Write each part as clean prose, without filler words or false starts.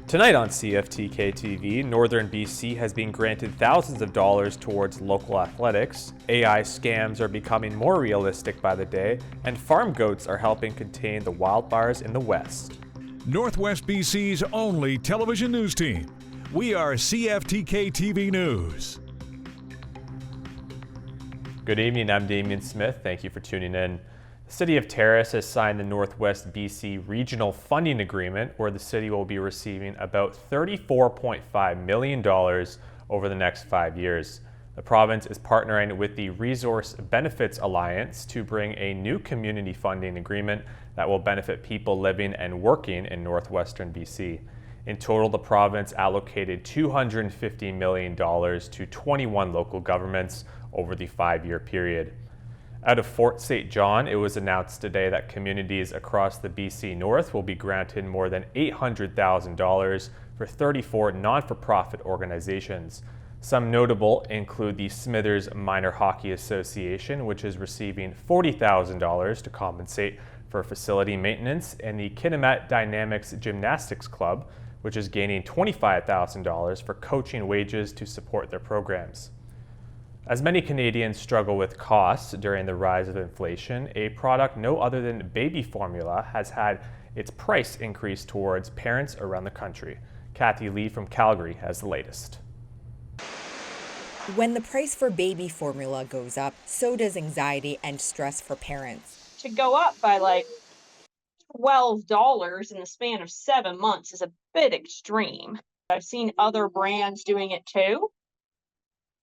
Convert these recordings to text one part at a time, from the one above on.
Tonight on CFTK-TV, Northern BC has been granted thousands of dollars towards local athletics, AI scams are becoming more realistic by the day, and farm goats are helping contain the wildfires in the west. Northwest BC's only television news team. We are CFTK-TV News. Good evening, I'm Damian Smith. Thank you for tuning in. The City of Terrace has signed the Northwest BC Regional Funding Agreement, where the city will be receiving about $34.5 million over the next 5 years. The province is partnering with the Resource Benefits Alliance to bring a new community funding agreement that will benefit people living and working in northwestern BC. In total, the province allocated $250 million to 21 local governments over the 5-year period. Out of Fort St. John, it was announced today that communities across the BC North will be granted more than $800,000 for 34 non-for-profit organizations. Some notable include the Smithers Minor Hockey Association, which is receiving $40,000 to compensate for facility maintenance, and the Kitimat Dynamics Gymnastics Club, which is gaining $25,000 for coaching wages to support their programs. As many Canadians struggle with costs during the rise of inflation, a product no other than baby formula has had its price increase towards parents around the country. Kathy Lee from Calgary has the latest. When the price for baby formula goes up, so does anxiety and stress for parents. To go up by like $12 in the span of 7 months is a bit extreme. I've seen other brands doing it too,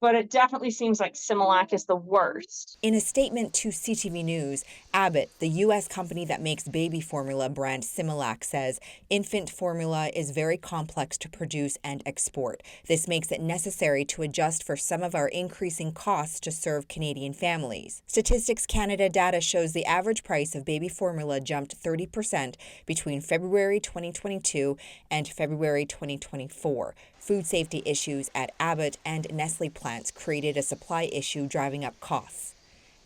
but it definitely seems like Similac is the worst. In a statement to CTV News, Abbott, the U.S. company that makes baby formula brand Similac, says infant formula is very complex to produce and export. This makes it necessary to adjust for some of our increasing costs to serve Canadian families. Statistics Canada data shows the average price of baby formula jumped 30% between February 2022 and February 2024. Food safety issues at Abbott and Nestle plants created a supply issue driving up costs.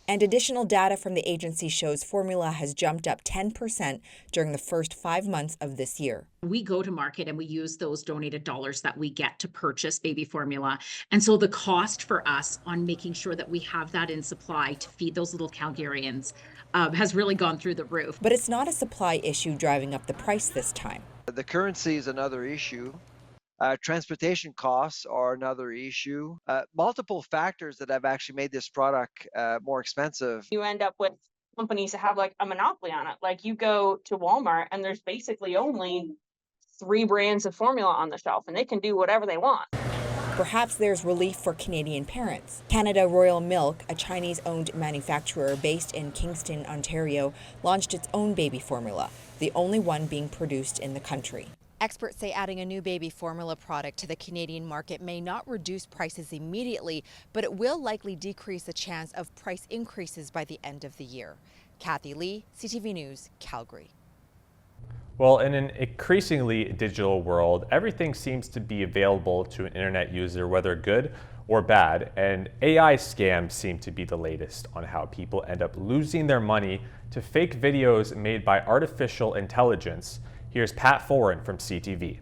And additional data from the agency shows formula has jumped up 10% during the first 5 months of this year. We go to market and we use those donated dollars that we get to purchase baby formula. And so the cost for us on making sure that we have that in supply to feed those little Calgarians has really gone through the roof. But it's not a supply issue driving up the price this time. The currency is another issue. Transportation costs are another issue. Multiple factors that have actually made this product more expensive. You end up with companies that have like a monopoly on it. Like you go to Walmart and there's basically only 3 brands of formula on the shelf and they can do whatever they want. Perhaps there's relief for Canadian parents. Canada Royal Milk, a Chinese-owned manufacturer based in Kingston, Ontario, launched its own baby formula, the only one being produced in the country. Experts say adding a new baby formula product to the Canadian market may not reduce prices immediately, but it will likely decrease the chance of price increases by the end of the year. Kathy Lee, CTV News, Calgary. Well, in an increasingly digital world, everything seems to be available to an internet user, whether good or bad, and AI scams seem to be the latest on how people end up losing their money to fake videos made by artificial intelligence. Here's Pat Foran from CTV.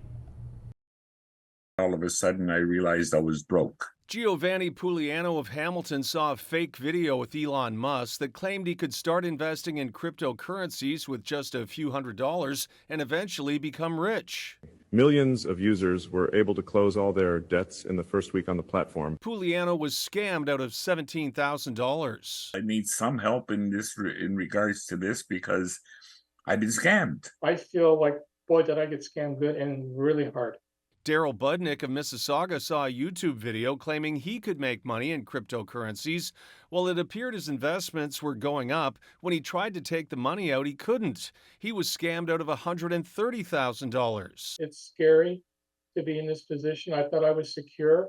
All of a sudden, I realized I was broke. Giovanni Pugliano of Hamilton saw a fake video with Elon Musk that claimed he could start investing in cryptocurrencies with just a few $100s and eventually become rich. Millions of users were able to close all their debts in the first week on the platform. Pugliano was scammed out of $17,000. I need some help in regards to this because I've been scammed. I feel like, boy, did I get scammed good and really hard. Daryl Budnick of Mississauga saw a YouTube video claiming he could make money in cryptocurrencies. While it appeared his investments were going up, when he tried to take the money out, he couldn't. He was scammed out of $130,000. It's scary to be in this position. I thought I was secure,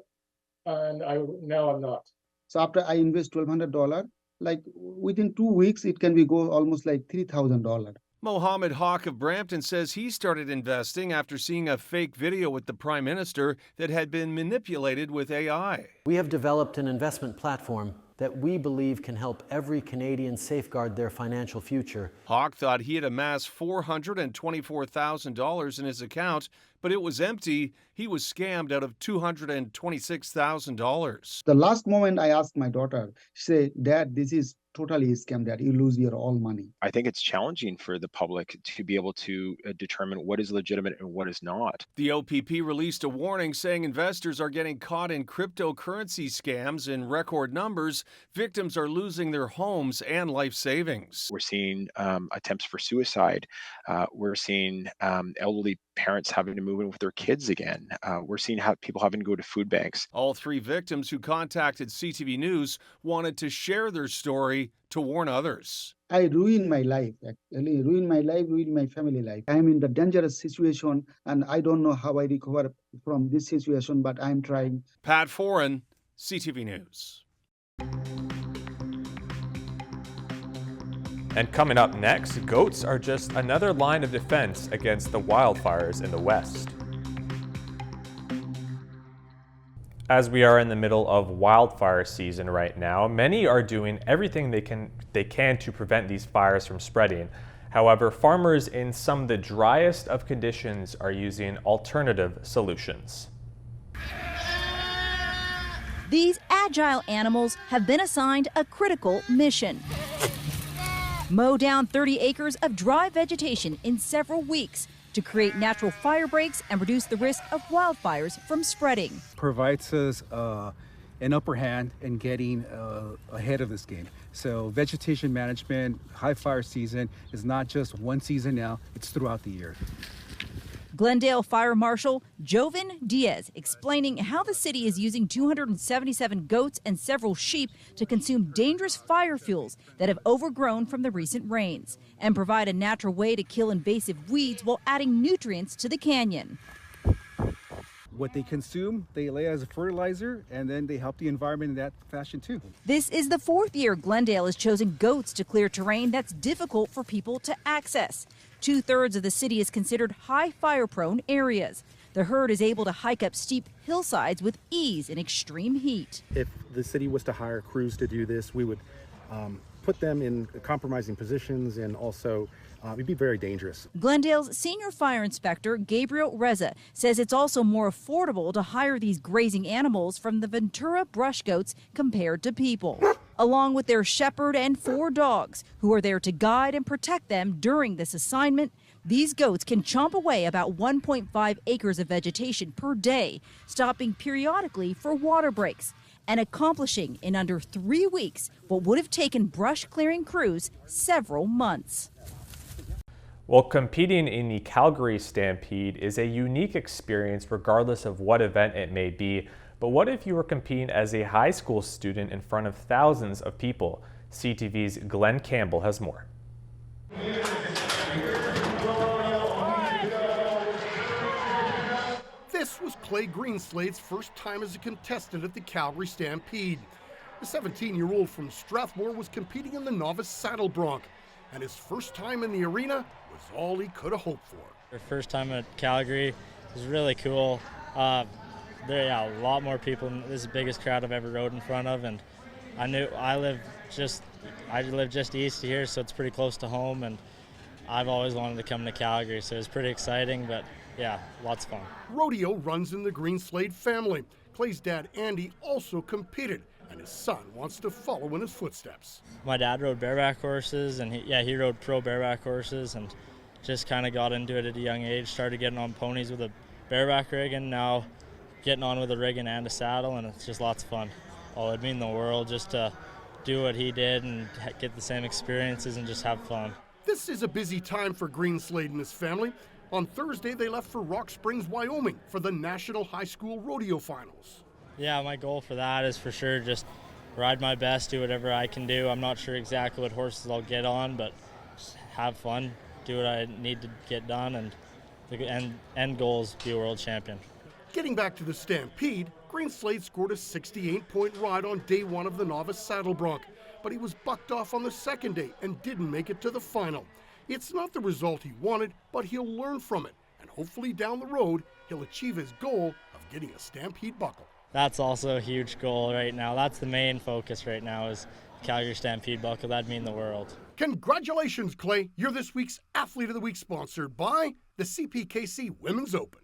and now I'm not. So after I invest $1,200, like within 2 weeks, it can go almost like $3,000. Mohammed Haq of Brampton says he started investing after seeing a fake video with the Prime Minister that had been manipulated with AI. We have developed an investment platform that we believe can help every Canadian safeguard their financial future. Haq thought he had amassed $424,000 in his account but it was empty. He was scammed out of $226,000. The last moment I asked my daughter, she said, "Dad, this is totally a scam, Dad. You lose your all money." I think it's challenging for the public to be able to determine what is legitimate and what is not. The OPP released a warning saying investors are getting caught in cryptocurrency scams in record numbers. Victims are losing their homes and life savings. We're seeing attempts for suicide. We're seeing elderly parents having to move in with their kids again. We're seeing people having to go to food banks. All three victims who contacted CTV News wanted to share their story to warn others. I ruined my life, actually, ruined my life, ruined my family life. I am in the dangerous situation and I don't know how I recover from this situation, but I'm trying. Pat Foran, CTV News. And coming up next, goats are just another line of defense against the wildfires in the West. As we are in the middle of wildfire season right now, many are doing everything they can to prevent these fires from spreading. However, farmers in some of the driest of conditions are using alternative solutions. These agile animals have been assigned a critical mission. Mow down 30 acres of dry vegetation in several weeks to create natural fire breaks and reduce the risk of wildfires from spreading. Provides us an upper hand in getting ahead of this game. So vegetation management, high fire season is not just one season now, it's throughout the year. Glendale Fire Marshal Joven Diaz explaining how the city is using 277 goats and several sheep to consume dangerous fire fuels that have overgrown from the recent rains and provide a natural way to kill invasive weeds while adding nutrients to the canyon. What they consume, they lay as a fertilizer, and then they help the environment in that fashion too. This is the fourth year Glendale has chosen goats to clear terrain that's difficult for people to access. 2/3 of the city is considered high fire-prone areas. The herd is able to hike up steep hillsides with ease in extreme heat. If the city was to hire crews to do this, we would put them in compromising positions, and also it'd be very dangerous. Glendale's senior fire inspector, Gabriel Reza, says it's also more affordable to hire these grazing animals from the Ventura brush goats compared to people, along with their shepherd and 4 dogs who are there to guide and protect them during this assignment. These goats can chomp away about 1.5 acres of vegetation per day, stopping periodically for water breaks and accomplishing in under 3 weeks what would have taken brush clearing crews several months. Well, competing in the Calgary Stampede is a unique experience regardless of what event it may be. But what if you were competing as a high school student in front of thousands of people? CTV's Glenn Campbell has more. This was Clay Greenslade's first time as a contestant at the Calgary Stampede. The 17-year-old from Strathmore was competing in the novice saddle bronc, and his first time in the arena was all he could have hoped for. Our first time at Calgary was really cool. A lot more people. This is the biggest crowd I've ever rode in front of, and I live just east of here, so it's pretty close to home, and I've always wanted to come to Calgary, so it's pretty exciting, but yeah, lots of fun. Rodeo runs in the Greenslade family. Clay's dad, Andy, also competed, and his son wants to follow in his footsteps. My dad rode bareback horses, and he rode pro bareback horses, and just kind of got into it at a young age. Started getting on ponies with a bareback rig, and now getting on with a rigging and a saddle, and it's just lots of fun. Oh, it'd mean the world just to do what he did and get the same experiences and just have fun. This is a busy time for Greenslade and his family. On Thursday, they left for Rock Springs, Wyoming for the National High School Rodeo Finals. Yeah, my goal for that is for sure just ride my best, do whatever I can do. I'm not sure exactly what horses I'll get on, but just have fun, do what I need to get done, and the end goal is be a world champion. Getting back to the Stampede, Greenslade scored a 68-point ride on day 1 of the novice saddle bronc, but he was bucked off on the second day and didn't make it to the final. It's not the result he wanted, but he'll learn from it, and hopefully down the road, he'll achieve his goal of getting a Stampede buckle. That's also a huge goal right now. That's the main focus right now is Calgary Stampede buckle. That'd mean the world. Congratulations, Clay. You're this week's Athlete of the Week, sponsored by the CPKC Women's Open.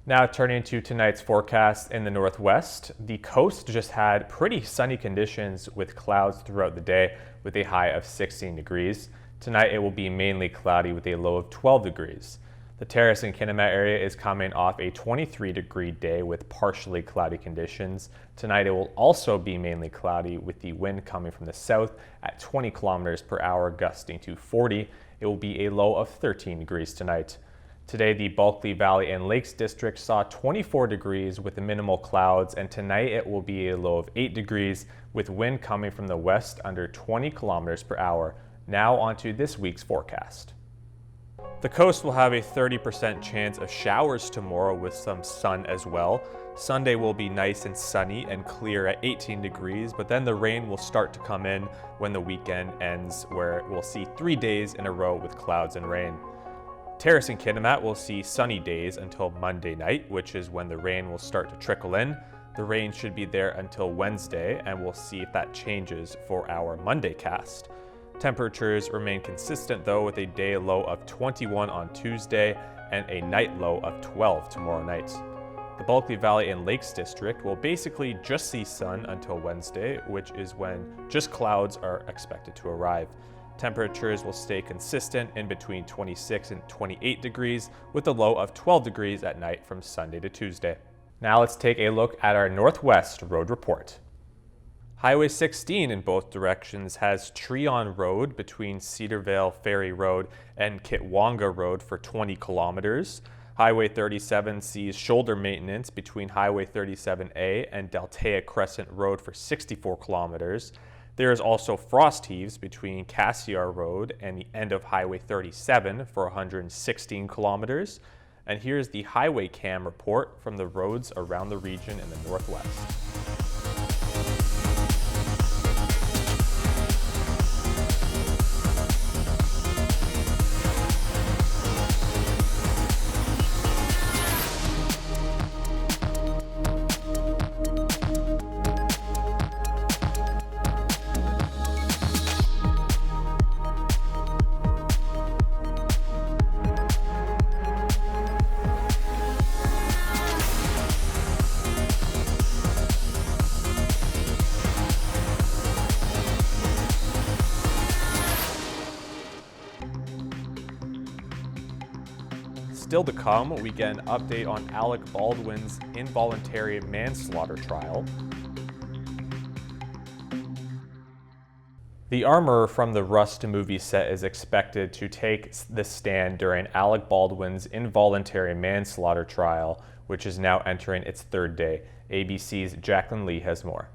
Now turning to tonight's forecast in the northwest, the coast just had pretty sunny conditions with clouds throughout the day with a high of 16 degrees. Tonight it will be mainly cloudy with a low of 12 degrees. The Terrace and Kitimat area is coming off a 23-degree day with partially cloudy conditions. Tonight it will also be mainly cloudy with the wind coming from the south at 20 kilometers per hour, gusting to 40. It will be a low of 13 degrees tonight. Today, the Bulkley Valley and Lakes District saw 24 degrees with minimal clouds, and tonight it will be a low of 8 degrees with wind coming from the west under 20 kilometers per hour. Now onto this week's forecast. The coast will have a 30% chance of showers tomorrow with some sun as well. Sunday will be nice and sunny and clear at 18 degrees, but then the rain will start to come in when the weekend ends, where we'll see 3 days in a row with clouds and rain. Terrace and Kitimat will see sunny days until Monday night, which is when the rain will start to trickle in. The rain should be there until Wednesday, and we'll see if that changes for our Monday cast. Temperatures remain consistent though, with a day low of 21 on Tuesday and a night low of 12 tomorrow night. The Bulkley Valley and Lakes District will basically just see sun until Wednesday, which is when just clouds are expected to arrive. Temperatures will stay consistent in between 26 and 28 degrees with a low of 12 degrees at night from Sunday to Tuesday. Now let's take a look at our Northwest Road Report. Highway 16 in both directions has Treon Road between Cedarvale Ferry Road and Kitwanga Road for 20 kilometers. Highway 37 sees shoulder maintenance between Highway 37A and Deltea Crescent Road for 64 kilometers. There is also frost heaves between Cassiar Road and the end of Highway 37 for 116 kilometers. And here's the highway cam report from the roads around the region in the northwest. Still to come, we get an update on Alec Baldwin's involuntary manslaughter trial. The armorer from the Rust movie set is expected to take the stand during Alec Baldwin's involuntary manslaughter trial, which is now entering its third day. ABC's Jacqueline Lee has more.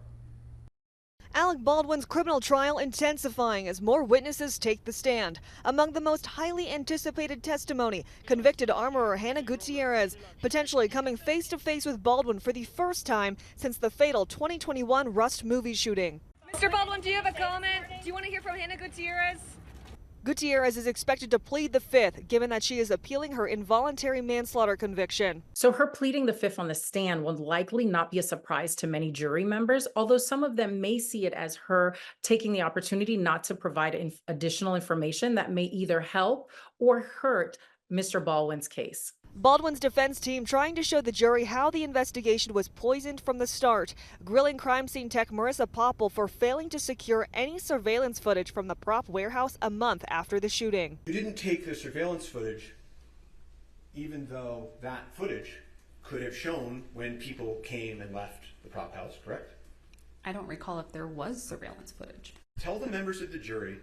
Alec Baldwin's criminal trial intensifying as more witnesses take the stand. Among the most highly anticipated testimony, convicted armorer Hannah Gutierrez, potentially coming face to face with Baldwin for the first time since the fatal 2021 Rust movie shooting. Mr. Baldwin, do you have a comment? Do you want to hear from Hannah Gutierrez? Gutierrez is expected to plead the fifth, given that she is appealing her involuntary manslaughter conviction. So her pleading the fifth on the stand will likely not be a surprise to many jury members, although some of them may see it as her taking the opportunity not to provide additional information that may either help or hurt Mr. Baldwin's case. Baldwin's defense team trying to show the jury how the investigation was poisoned from the start, grilling crime scene tech Marissa Popple for failing to secure any surveillance footage from the prop warehouse a month after the shooting. You didn't take the surveillance footage, even though that footage could have shown when people came and left the prop house, correct? I don't recall if there was surveillance footage. Tell the members of the jury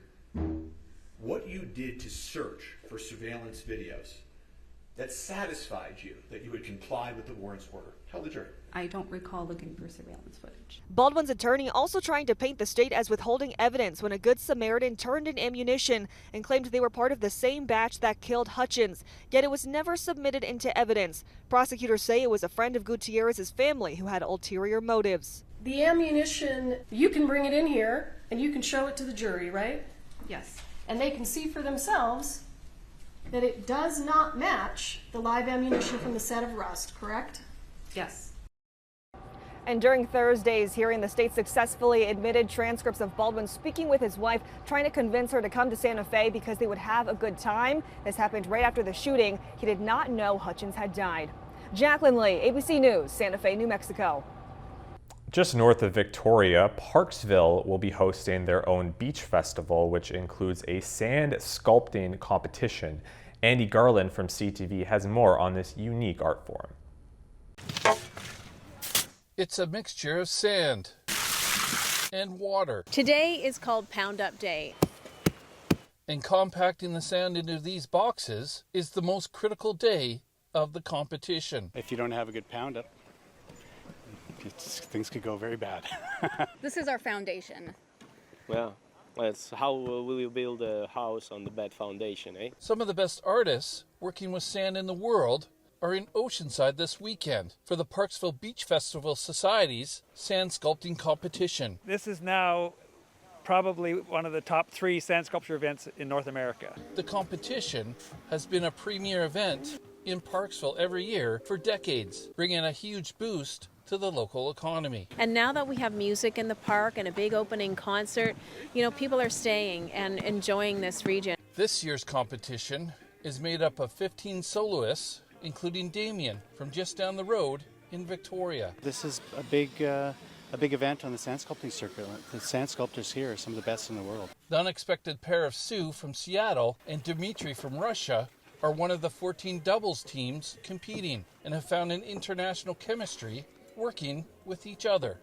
what you did to search for surveillance videos that satisfied you that you would comply with the warrant's order. Tell the jury. I don't recall looking for surveillance footage. Baldwin's attorney also trying to paint the state as withholding evidence when a Good Samaritan turned in ammunition and claimed they were part of the same batch that killed Hutchins, yet it was never submitted into evidence. Prosecutors say it was a friend of Gutierrez's family who had ulterior motives. The ammunition, you can bring it in here and you can show it to the jury, right? Yes. And they can see for themselves that it does not match the live ammunition from the set of Rust, correct? Yes. And during Thursday's hearing, the state successfully admitted transcripts of Baldwin speaking with his wife, trying to convince her to come to Santa Fe because they would have a good time. This happened right after the shooting. He did not know Hutchins had died. Jacqueline Lee, ABC News, Santa Fe, New Mexico. Just north of Victoria, Parksville will be hosting their own beach festival, which includes a sand sculpting competition. Andy Garland from CTV has more on this unique art form. It's a mixture of sand and water. Today is called Pound Up Day. And compacting the sand into these boxes is the most critical day of the competition. If you don't have a good pound up, things could go very bad. This is our foundation. Well, that's how will you build a house on the bad foundation, eh? Some of the best artists working with sand in the world are in Oceanside this weekend for the Parksville Beach Festival Society's sand sculpting competition. This is now probably one of the top 3 sand sculpture events in North America. The competition has been a premier event in Parksville every year for decades, bringing a huge boost to the local economy. And now that we have music in the park and a big opening concert, people are staying and enjoying this region. This year's competition is made up of 15 soloists, including Damien from just down the road in Victoria. This is a big event on the sand sculpting circuit. The sand sculptors here are some of the best in the world. The unexpected pair of Sue from Seattle and Dmitry from Russia are one of the 14 doubles teams competing and have found an international chemistry working with each other.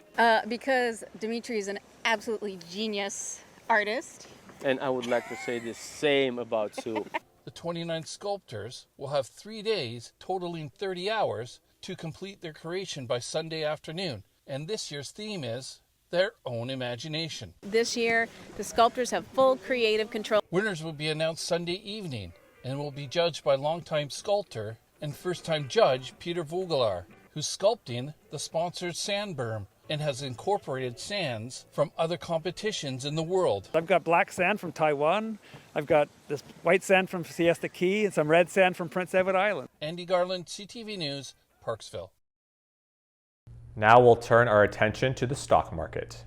Because Dmitry is an absolutely genius artist. And I would like to say the same about Sue. The 29 sculptors will have 3 days, totaling 30 hours, to complete their creation by Sunday afternoon. And this year's theme is their own imagination. This year, the sculptors have full creative control. Winners will be announced Sunday evening and will be judged by longtime sculptor and first-time judge Peter Vogelaar, who's sculpting the sponsored sand berm and has incorporated sands from other competitions in the world. I've got black sand from Taiwan, I've got this white sand from Siesta Key, and some red sand from Prince Edward Island. Andy Garland, CTV News, Parksville. Now we'll turn our attention to the stock market.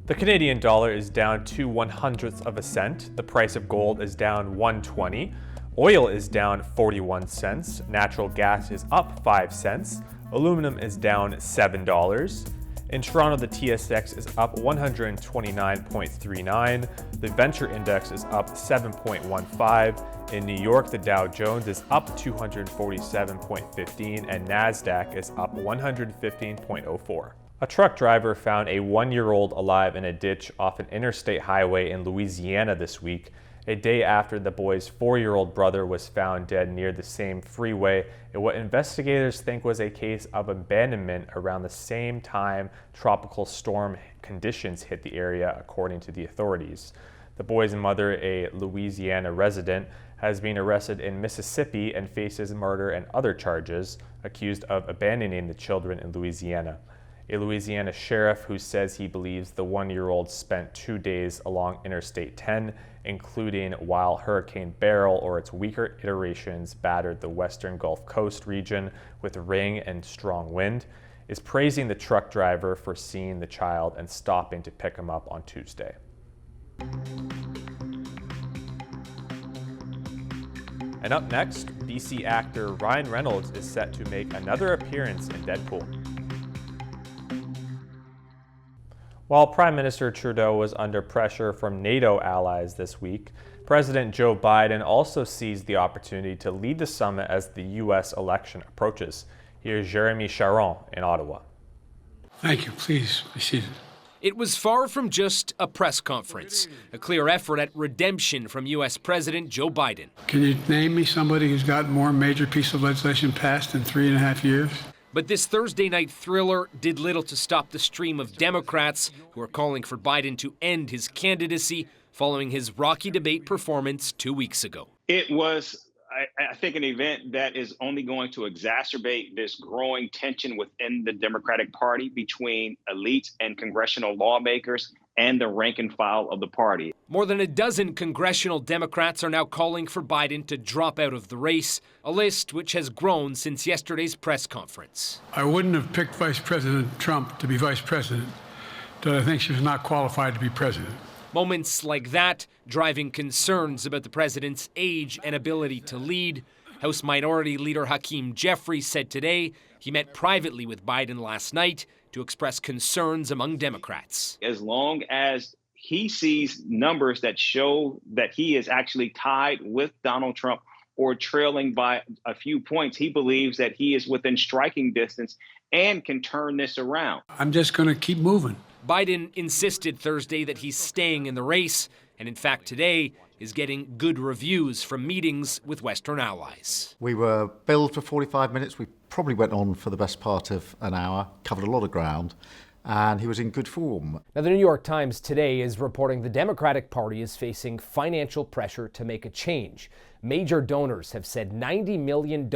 The Canadian dollar is down 2/100ths of a cent. The price of gold is down 1.20. Oil is down 41 cents. Natural gas is up 5 cents. Aluminum is down $7. In Toronto, the TSX is up 129.39. The Venture Index is up 7.15. In New York, the Dow Jones is up 247.15 and NASDAQ is up 115.04. A truck driver found a 1-year-old alive in a ditch off an interstate highway in Louisiana this week, a day after the boy's 4-year-old brother was found dead near the same freeway in what investigators think was a case of abandonment around the same time tropical storm conditions hit the area, according to the authorities. The boy's mother, a Louisiana resident, has been arrested in Mississippi and faces murder and other charges, accused of abandoning the children in Louisiana. A Louisiana sheriff who says he believes the 1-year-old spent 2 days along Interstate 10, including while Hurricane Beryl or its weaker iterations battered the western Gulf Coast region with rain and strong wind, is praising the truck driver for seeing the child and stopping to pick him up on Tuesday. And up next, BC actor Ryan Reynolds is set to make another appearance in Deadpool. While Prime Minister Trudeau was under pressure from NATO allies this week, President Joe Biden also seized the opportunity to lead the summit as the U.S. election approaches. Here's Jeremy Charon in Ottawa. Thank you. Please be seated. It was far from just a press conference, a clear effort at redemption from U.S. President Joe Biden. Can you name me somebody who's got more major piece of legislation passed in 3.5 years? But this Thursday night thriller did little to stop the stream of Democrats who are calling for Biden to end his candidacy following his rocky debate performance 2 weeks ago. It was, I think, an event that is only going to exacerbate this growing tension within the Democratic Party between elites and congressional lawmakers and the rank and file of the party. More than a dozen congressional Democrats are now calling for Biden to drop out of the race, a list which has grown since yesterday's press conference. I wouldn't have picked Vice President Trump to be vice president, but I think she was not qualified to be president. Moments like that driving concerns about the president's age and ability to lead, House Minority Leader Hakeem Jeffries said today he met privately with Biden last night to express concerns among Democrats. As long as he sees numbers that show that he is actually tied with Donald Trump or trailing by a few points, he believes that he is within striking distance and can turn this around. I'm just going to keep moving. Biden insisted Thursday that he's staying in the race, and in fact today is getting good reviews from meetings with Western allies. We were billed for 45 minutes. We probably went on for the best part of an hour, covered a lot of ground, and he was in good form. Now, the New York Times today is reporting the Democratic Party is facing financial pressure to make a change. Major donors have said $90 million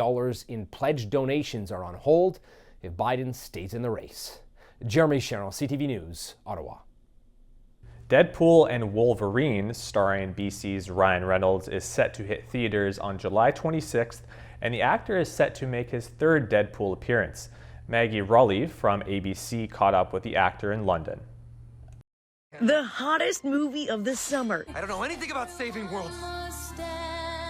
in pledged donations are on hold if Biden stays in the race. Jeremy Sherrill, CTV News, Ottawa. Deadpool and Wolverine, starring BC's Ryan Reynolds, is set to hit theaters on July 26th, and the actor is set to make his third Deadpool appearance. Maggie Rowley from ABC caught up with the actor in London. The hottest movie of the summer. I don't know anything about saving worlds,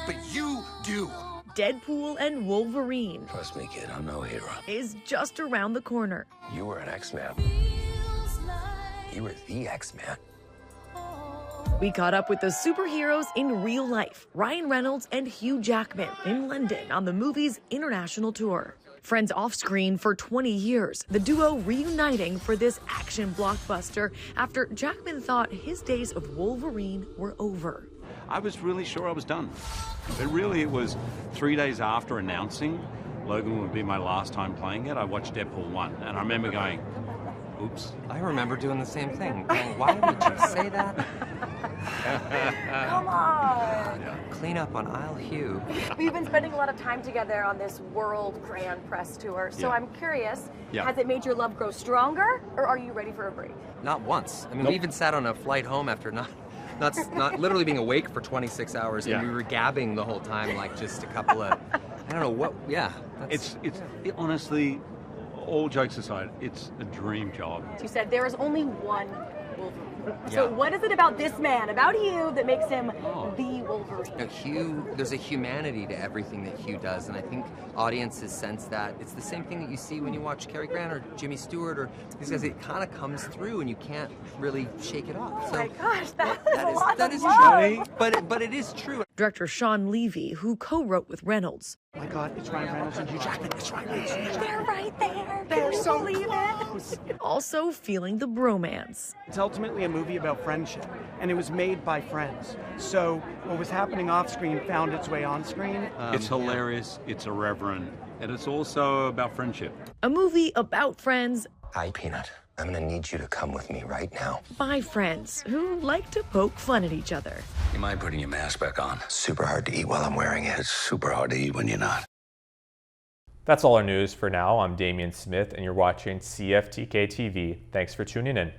but you do. Deadpool and Wolverine. Trust me, kid, I'm no hero. Is just around the corner. You were an X-Man. You were the X-Man. We caught up with the superheroes in real life, Ryan Reynolds and Hugh Jackman, in London on the movie's international tour. Friends off-screen for 20 years, the duo reuniting for this action blockbuster after Jackman thought his days of Wolverine were over. I was really sure I was done. But really, it was 3 days after announcing Logan would be my last time playing it, I watched Deadpool 1, and I remember going, oops. I remember doing the same thing. Why would you say that? Come on! Yeah. Clean up on Isle Hugh. We've been spending a lot of time together on this world grand press tour, so Yeah. I'm curious, Yeah. has it made your love grow stronger, or are you ready for a break? Not once. I mean, Nope. we even sat on a flight home after not literally being awake for 26 hours, and Yeah. we were gabbing the whole time, like just a couple of, I don't know what, yeah. It's honestly, all jokes aside, it's a dream job. You said there is only one Wolverine. Yeah. So what is it about this man, about Hugh, that makes him the Wolverine? You know, Hugh, there's a humanity to everything that Hugh does, and I think audiences sense that. It's the same thing that you see when you watch Cary Grant or Jimmy Stewart or these guys. It kind of comes through, and you can't really shake it off. Oh my gosh, that that is love. true. But it is true. Director Sean Levy, who co-wrote with Reynolds. My God, it's Ryan Reynolds and Hugh Jackman. It's Ryan Reynolds and Hugh Jackman. They're right there. They're Can you so believe it? Also feeling the bromance. It's ultimately a movie about friendship, and it was made by friends. So what was happening off screen found its way on screen. It's hilarious, it's irreverent, and it's also about friendship. A movie about friends Hi, Peanut. I'm gonna need you to come with me right now. by friends who like to poke fun at each other. You mind putting your mask back on? Super hard to eat while I'm wearing it. It's super hard to eat when you're not. That's all our news for now. I'm Damian Smith, and you're watching CFTK-TV. Thanks for tuning in.